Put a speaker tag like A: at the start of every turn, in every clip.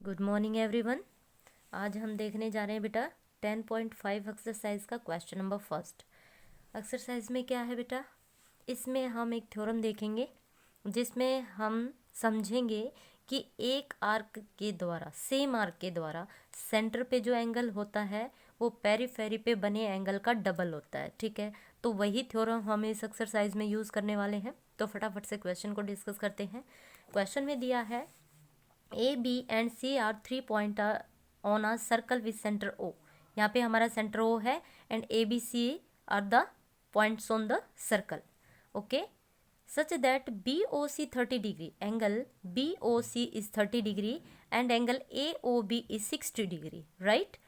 A: Good morning everyone. आज हम देखने जा रहे हैं बेटा 10.5 एक्सरसाइज का क्वेश्चन नंबर फर्स्ट। एक्सरसाइज में क्या है बेटा, इसमें हम एक थ्योरम देखेंगे जिसमें हम समझेंगे कि एक आर्क के द्वारा, सेम आर्क के द्वारा सेंटर पे जो एंगल होता है वो पेरीफेरी पे बने एंगल का डबल होता है। ठीक है, तो वही थ्योरम हम इस एक्सरसाइज में यूज़ करने वाले हैं। तो फटाफट से क्वेश्चन को डिस्कस करते हैं। क्वेश्चन में दिया है A, B and C are 3 points on a circle with center O। यहाँ पे हमारा सेंटर O है and A, B, C are the points on the circle। Okay, such that BOC 30 degree, angle BOC is 30 degree and angle AOB is 60 degree, right?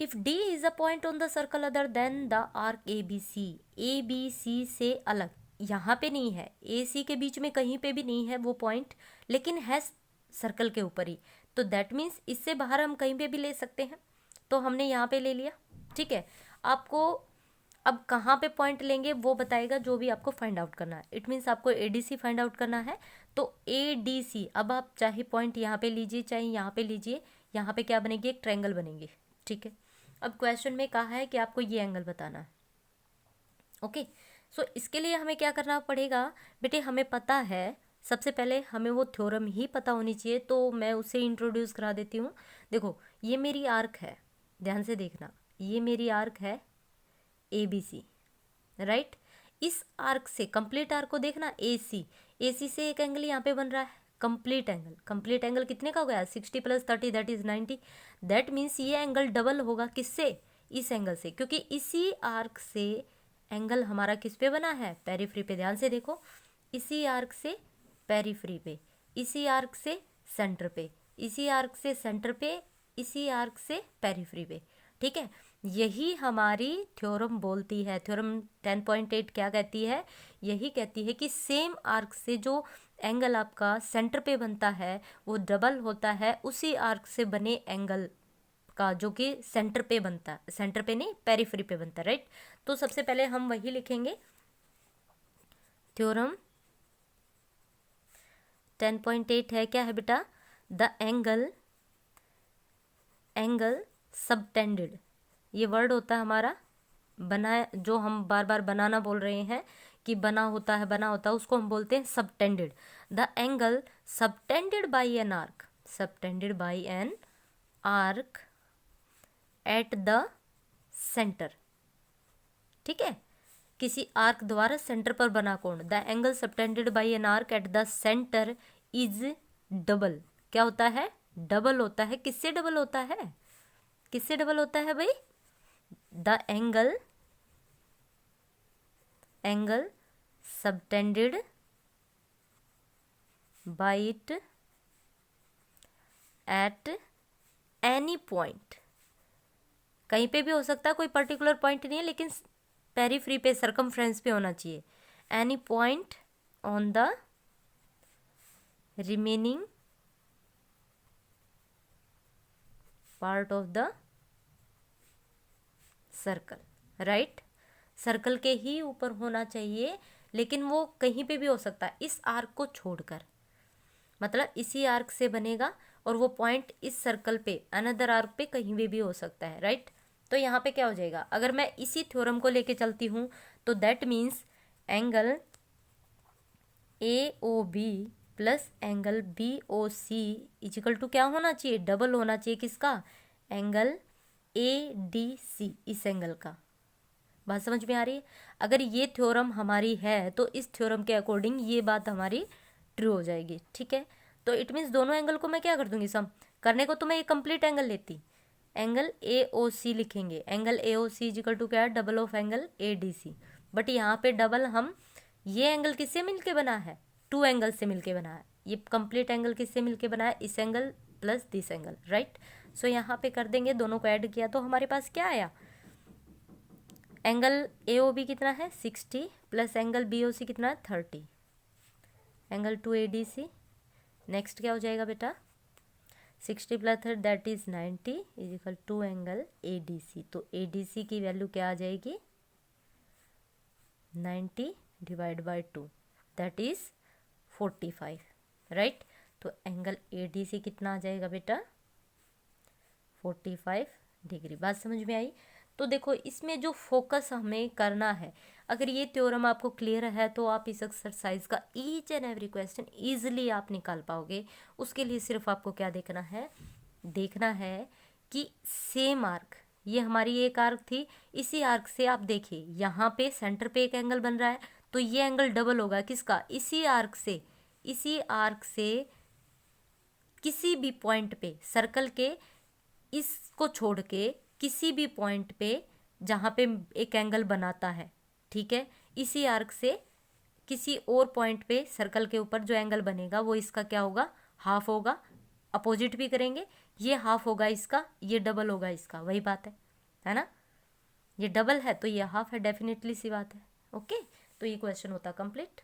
A: If D is a point on the circle other than the arc ABC, ABC से अलग, यहाँ पे नहीं है, ए सी के बीच में कहीं पे भी नहीं है वो पॉइंट, लेकिन है सर्कल के ऊपर ही, तो दैट मीन्स इससे बाहर हम कहीं पे भी ले सकते हैं। तो हमने यहाँ पे ले लिया। ठीक है, आपको अब कहाँ पे पॉइंट लेंगे वो बताएगा, जो भी आपको फाइंड आउट करना है। इट मीन्स आपको A D C find out करना है। तो ए डी सी, अब आप चाहे पॉइंट यहाँ पे लीजिए चाहे यहाँ पे लीजिए, यहाँ पे क्या बनेगी, एक ट्रायंगल बनेगी। ठीक है, अब क्वेश्चन में कहा है कि आपको ये एंगल बताना है। ओके, सो इसके लिए हमें क्या करना पड़ेगा बेटे, हमें पता है सबसे पहले हमें वो थ्योरम ही पता होनी चाहिए, तो मैं उसे इंट्रोड्यूस करा देती हूँ। देखो, ये मेरी आर्क है, ध्यान से देखना, ये मेरी आर्क है ए बी सी, राइट। इस आर्क से, कंप्लीट आर्क को देखना, ए सी से एक एंगल यहाँ पे बन रहा है, कंप्लीट एंगल। कंप्लीट एंगल कितने का हो गया, 60 + 30 दैट इज 90। दैट मीन्स ये एंगल डबल होगा, किससे, इस एंगल से, क्योंकि इसी आर्क से एंगल हमारा किस पे बना है, पेरीफ्री पे। ध्यान से देखो, इसी आर्क से पेरीफ्री पे, इसी आर्क से सेंटर पे, इसी आर्क से सेंटर पे, इसी आर्क से पेरीफ्री पे। ठीक है, यही हमारी थ्योरम बोलती है। थ्योरम 10.8 क्या कहती है, यही कहती है कि सेम आर्क से जो एंगल आपका सेंटर पे बनता है वो डबल होता है उसी आर्क से बने एंगल का, जो कि सेंटर पे बनता है, सेंटर पे नहीं पेरीफ्री पे बनता है, राइट। तो सबसे पहले हम वही लिखेंगे, थ्योरम 10.8 है, क्या है बेटा, द एंगल सबटेंडेड, ये वर्ड होता है हमारा बना, जो हम बार बार बनाना बोल रहे हैं कि बना होता है, उसको हम बोलते हैं subtended. The angle subtended by an arc, subtended by an arc at the centre. ठीक है, किसी आर्क द्वारा सेंटर पर बना कोण। The angle subtended by an arc at the centre is double, क्या होता है, डबल होता है। किससे डबल होता है, किससे डबल होता है भाई, the angle subtended by it at any point, कहीं पे भी हो सकता है, कोई पर्टिकुलर पॉइंट नहीं है, लेकिन पेरीफ्री पे, सर्कमफ्रेंस पे होना चाहिए। Any point on the remaining part of the circle, right. Circle के ही ऊपर होना चाहिए, लेकिन वो कहीं पे भी हो सकता है इस आर्क को छोड़कर, मतलब इसी आर्क से बनेगा और वो पॉइंट इस सर्कल पे, अनदर आर्क पे कहीं भी हो सकता है, राइट। तो यहाँ पे क्या हो जाएगा, अगर मैं इसी थ्योरम को लेके चलती हूँ तो that means angle A O B plus angle B O C is equal to क्या होना चाहिए, डबल होना चाहिए, किसका, एंगल ए डी सी, इस एंगल का। बात समझ में आ रही है। अगर ये थ्योरम हमारी है तो इस थ्योरम के अकॉर्डिंग ये बात हमारी ट्रू हो जाएगी। ठीक है, तो इट मीन्स दोनों एंगल को मैं क्या कर दूंगी, सम करने को तो मैं ये कंप्लीट एंगल लेती, एंगल ए ओ सी लिखेंगे। Angle A O C is equal to क्या है, double of angle A D C. But यहाँ पे डबल, हम ये एंगल किससे मिलके बना है, टू एंगल से मिलके बना है। ये कंप्लीट एंगल किससे मिलके बना है, इस angle plus this angle, right. So यहाँ पे कर देंगे, दोनों को ऐड किया तो हमारे पास क्या आया, एंगल ए ओ बी कितना है 60 plus angle B O C कितना है 30, angle 2 A D C. Next क्या हो जाएगा बेटा, 60 + 30 that is 90 is equal to angle A D C. तो ए डी सी की वैल्यू क्या आ जाएगी, 90 / 2 दैट इज 45, राइट। तो एंगल ADC कितना आ जाएगा बेटा 45 डिग्री। बात समझ में आई। तो देखो इसमें जो फोकस हमें करना है, अगर ये थ्योरम आपको क्लियर है तो आप इस एक्सरसाइज का each and every question easily आप निकाल पाओगे। उसके लिए सिर्फ आपको क्या देखना है कि सेम आर्क, ये हमारी एक आर्क थी, इसी आर्क से आप देखिए यहाँ पे सेंटर पे एक एंगल बन रहा है, तो ये एंगल डबल होगा किसका, इसी आर्क से किसी भी पॉइंट पे सर्कल के इसको छोड़ के किसी भी पॉइंट पे जहाँ पे एक एंगल बनाता है, ठीक है, इसी आर्क से किसी और पॉइंट पे सर्कल के ऊपर जो एंगल बनेगा वो इसका क्या होगा, हाफ होगा। अपोजिट भी करेंगे, ये हाफ होगा इसका, ये डबल होगा इसका, वही बात है ना। ये डबल है तो ये हाफ है, डेफिनेटली सी बात है। ओके, तो ये क्वेश्चन होता कंप्लीट।